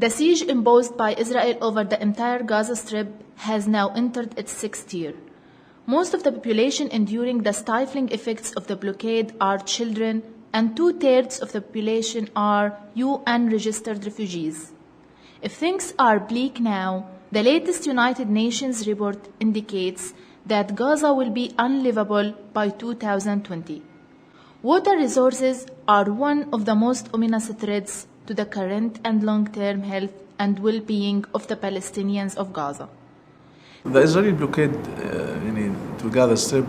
The siege imposed by Israel over the entire Gaza Strip has now entered its sixth year. Most of the population enduring the stifling effects of the blockade are children, and 2/3 of the population are UN-registered refugees. If things are bleak now, the latest United Nations report indicates that Gaza will be unlivable by 2020. Water resources are one of the most ominous threats to the current and long-term health and well-being of the Palestinians of Gaza. The Israeli blockade to Gaza Strip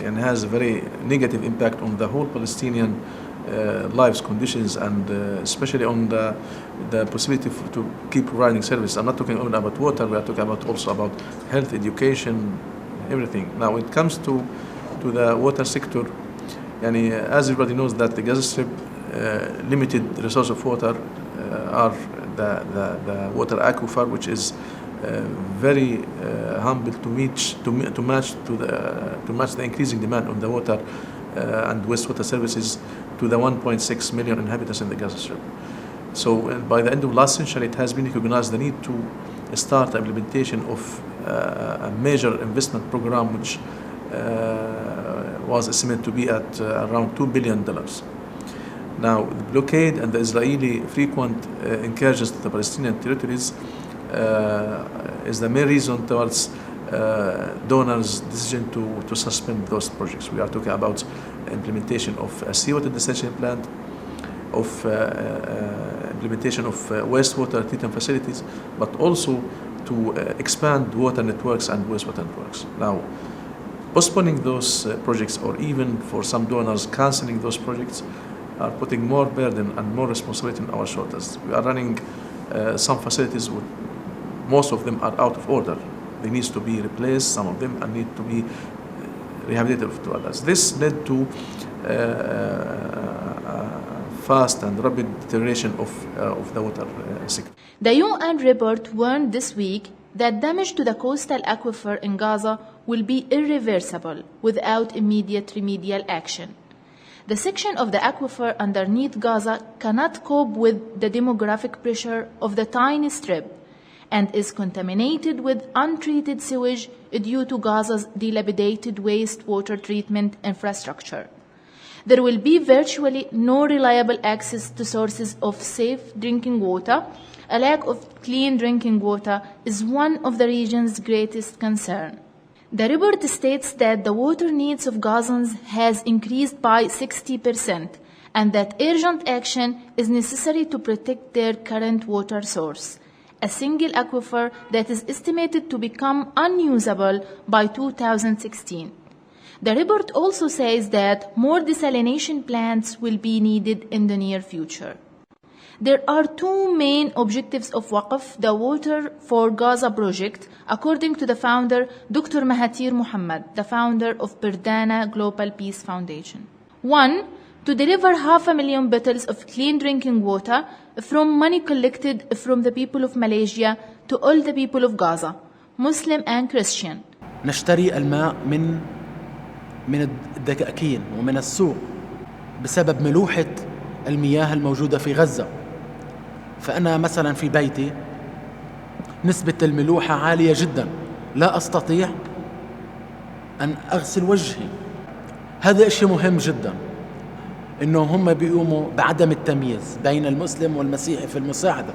and has a very negative impact on the whole Palestinian lives conditions, and especially on the possibility to keep providing service. I'm not talking only about water, we are talking also about health, education, everything. Now when it comes to the water sector, as everybody knows that the Gaza Strip limited resource of water are the water aquifer, which is very humble to match the increasing demand on the water and wastewater services to the 1.6 million inhabitants in the Gaza Strip. So by the end of last century, it has been recognized the need to start the implementation of a major investment program, which was estimated to be at around $2 billion. Now, the blockade and the Israeli frequent incursions to the Palestinian territories is the main reason towards donors' decision to suspend those projects. We are talking about implementation of a seawater desalination plant, of implementation of wastewater treatment facilities, but also to expand water networks and wastewater networks. Now, postponing those projects, or even for some donors canceling those projects, are putting more burden and more responsibility on our shoulders. We are running some facilities, most of them are out of order. They need to be replaced, some of them, and need to be rehabilitated to others. This led to fast and rapid deterioration of the water sector. The UN report warned this week that damage to the coastal aquifer in Gaza will be irreversible without immediate remedial action. The section of the aquifer underneath Gaza cannot cope with the demographic pressure of the tiny strip and is contaminated with untreated sewage due to Gaza's dilapidated wastewater treatment infrastructure. There will be virtually no reliable access to sources of safe drinking water. A lack of clean drinking water is one of the region's greatest concerns. The report states that the water needs of Gazans has increased by 60% and that urgent action is necessary to protect their current water source, a single aquifer that is estimated to become unusable by 2016. The report also says that more desalination plants will be needed in the near future. There are two main objectives of Waqaf, the Water for Gaza project, according to the founder, Dr. Mahathir Mohamad, the founder of Perdana Global Peace Foundation. One, to deliver 500,000 bottles of clean drinking water from money collected from the people of Malaysia to all the people of Gaza, Muslim and Christian. نشتري الماء من الدكاكين ومن السوق بسبب ملوحة المياه الموجودة في غزة. فأنا مثلا في بيتي نسبة الملوحة عالية جدا، لا أستطيع أن أغسل وجهي. هذا إشي مهم جدا، إنه هم بيقوموا بعدم التمييز بين المسلم والمسيحي في المساعدة،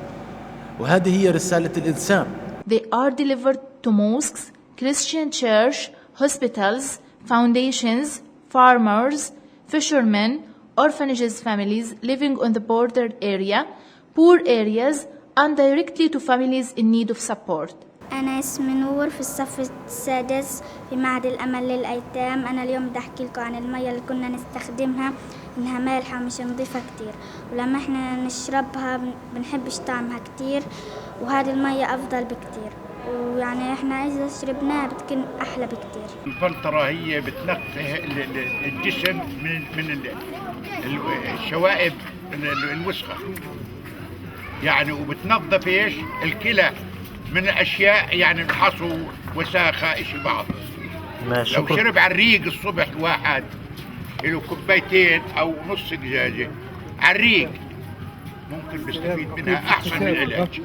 وهذه هي رسالة الإنسان. They are delivered to mosques, Christian church, hospitals, foundations, farmers, fishermen, orphanages families living on the border area, poor areas, and directly to families in need of support. أنا اسمي نور في الصف السادس في معهد الأمل للأيتام. أنا اليوم بدي أحكي لكم عن المية اللي كنا نستخدمها، إنها مالحة ومش نظيفة كتير، ولما إحنا نشربها بنحبش طعمها كتير، وهذه المية أفضل بكتير، ويعني إحنا إذا شربناها بتكون أحلى بكتير. الفلترة هي بتنقي الجسم من الشوائب الوسخة يعني، وبتنظف إيش الكلى من الأشياء يعني الحصو وساخة إشي بعض. لو شرب عريق الصبح الواحد له كوبايتين أو نص دجاجة عريق ممكن بيستفيد منها أحسن من العلاج.